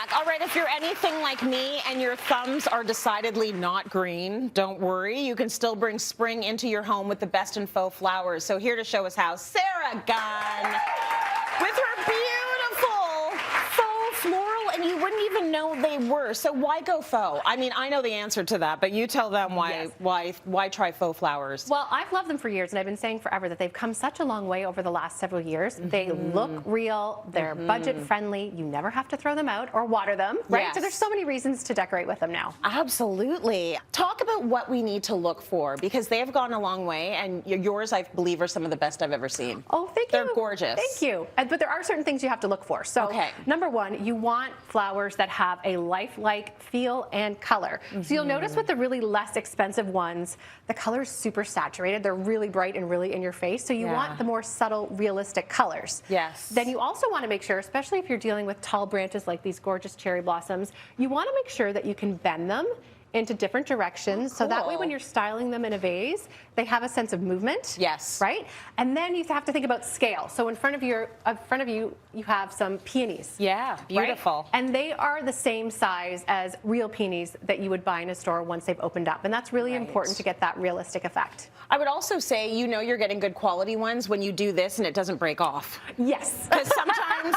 back. All right, if you're anything like me and your thumbs are decidedly not green, don't worry. You can still bring spring into your home with the best in faux flowers. So here to show us how, Sarah Gunn with her beautiful faux floral, and you wouldn't even know they were. So why go faux? I mean, I know the answer to that, but you tell them why try faux flowers? Well, I've loved them for years, and I've been saying forever that they've come such a long way over the last several years. They look real, they're budget friendly, you never have to throw them out or water them, right? Yes. So there's so many reasons to decorate with them now. Absolutely. Talk about what we need to look for, because they have gone a long way, and yours, I believe, are some of the best I've ever seen. Oh, thank you. They're gorgeous. Thank you. But there are certain things you have to look for. So number one, you want flowers that have a lifelike feel and color. So you'll notice with the really less expensive ones, the color is super saturated. They're really bright and really in your face. So you want the more subtle, realistic colors. Yes. Then you also want to make sure, especially if you're dealing with tall branches like these gorgeous cherry blossoms, you want to make sure that you can bend them into different directions, so that way when you're styling them in a vase, they have a sense of movement. Yes. Right? And then you have to think about scale. So in front of you, you have some peonies. Yeah, beautiful. Right? And they are the same size as real peonies that you would buy in a store once they've opened up. And that's really important to get that realistic effect. I would also say, you know, you're getting good quality ones when you do this and it doesn't break off. Yes. Because sometimes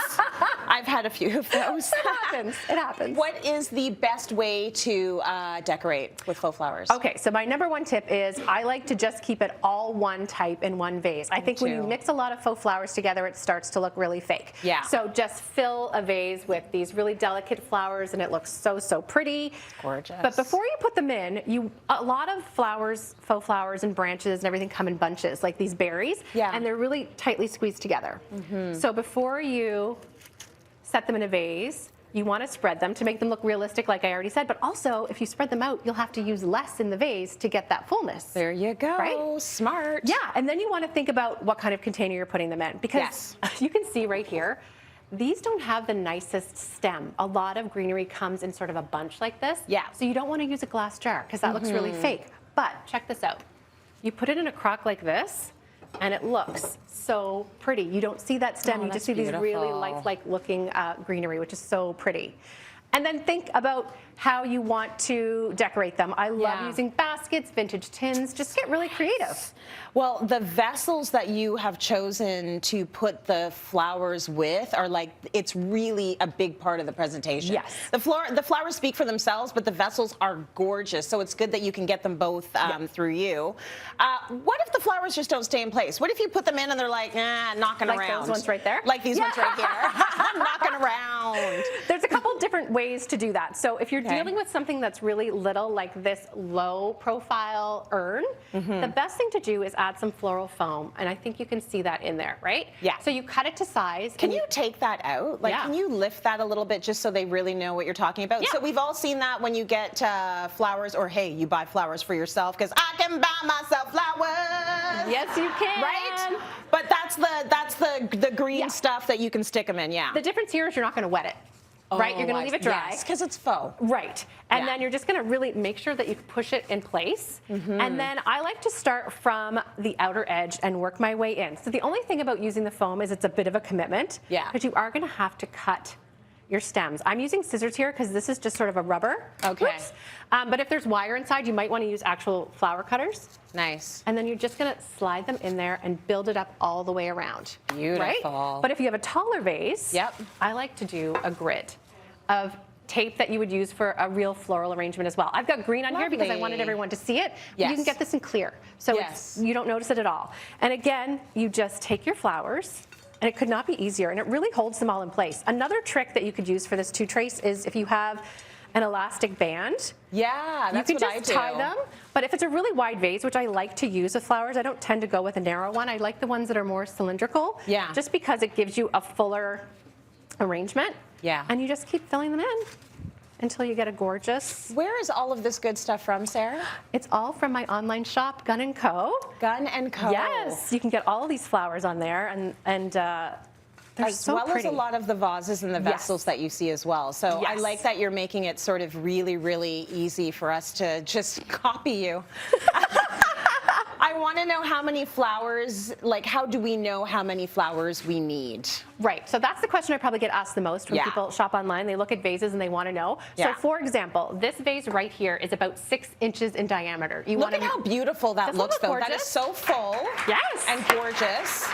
I've had a few of those. It happens. It happens. What is the best way to decorate with faux flowers? Okay, so my number one tip is I like to just keep it all one type in one vase. I think when you mix a lot of faux flowers together, it starts to look really fake. Yeah. So just fill a vase with these really delicate flowers, and it looks so, so pretty. Gorgeous. But before you put them in, a lot of flowers, faux flowers and branches and everything come in bunches, like these berries. Yeah. And they're really tightly squeezed together. So before you set them in a vase, you want to spread them to make them look realistic, like I already said, but also if you spread them out, you'll have to use less in the vase to get that fullness. There you go. Right? Smart. Yeah, and then you want to think about what kind of container you're putting them in, because you can see right here, these don't have the nicest stem. A lot of greenery comes in sort of a bunch like this. Yeah. So you don't want to use a glass jar because that looks really fake. But check this out. You put it in a crock like this, and it looks so pretty. You don't see that stem, you just see these really lifelike looking greenery, which is so pretty. And then think about how you want to decorate them. I love using baskets, vintage tins, just get really creative. Well, the vessels that you have chosen to put the flowers with are like, it's really a big part of the presentation. Yes. The flowers speak for themselves, but the vessels are gorgeous, so it's good that you can get them both through you. What if the flowers just don't stay in place? What if you put them in and they're like, nah, knocking around? Like those ones right there? Like these ones right here. Knocking around. There's a couple different ways to do that. So if you're dealing with something that's really little, like this low profile urn, the best thing to do is add some floral foam, and I think you can see that in there, right? Yeah. So you cut it to size. Can you take that out? Like, can you lift that a little bit just so they really know what you're talking about? So we've all seen that when you get flowers, or hey, you buy flowers for yourself, because I can buy myself flowers. Yes, you can. Right? But that's the green stuff that you can stick them in, The difference here is you're not going to wet it. Right, you're going to leave it dry. Yes, because it's faux. Right, and then you're just going to really make sure that you push it in place. And then I like to start from the outer edge and work my way in. So the only thing about using the foam is it's a bit of a commitment. Yeah. Because you are going to have to cut your stems. I'm using scissors here because this is just sort of a rubber. Okay. But if there's wire inside, you might want to use actual flower cutters. Nice. And then you're just going to slide them in there and build it up all the way around. Beautiful. Right? But if you have a taller vase, I like to do a grid of tape that you would use for a real floral arrangement as well. I've got green on here because I wanted everyone to see it. You can get this in clear, so you don't notice it at all. And again, you just take your flowers, and it could not be easier, and it really holds them all in place. Another trick that you could use for this too, Trace, is if you have an elastic band. Yeah, that's you what can I just do. tie them. But if it's a really wide vase, which I like to use with flowers, I don't tend to go with a narrow one. I like the ones that are more cylindrical. Yeah. Just because it gives you a fuller arrangement. Yeah. And you just keep filling them in until you get a gorgeous. Where is all of this good stuff from, Sarah? It's all from my online shop, Gunn & Co. Gunn & Co. Yes, you can get all of these flowers on there, and they're so pretty. As well as a lot of the vases and the vessels that you see as well. So I like that you're making it sort of really, really easy for us to just copy you. I I want to know how many flowers, like how do we know how many flowers we need? Right, so that's the question I probably get asked the most when people shop online. They look at vases and they want to know. So for example, this vase right here is about 6 inches in diameter. Look at how beautiful that looks though. Gorgeous? That is so full and gorgeous.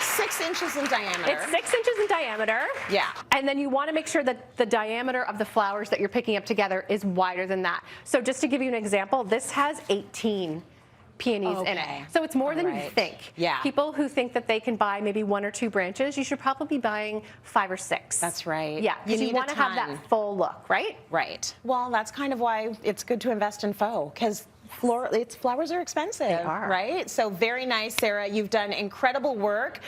6 inches in diameter. It's 6 inches in diameter. Yeah. And then you want to make sure that the diameter of the flowers that you're picking up together is wider than that. So just to give you an example, this has 18 peonies in it. So it's more than you think. Yeah. People who think that they can buy maybe 1 or 2 branches, you should probably be buying 5 or 6. That's right. Yeah, because you want to have that full look, right? Right. Well, that's kind of why it's good to invest in faux, because flowers are expensive. They are. Right? So very nice, Sarah. You've done incredible work.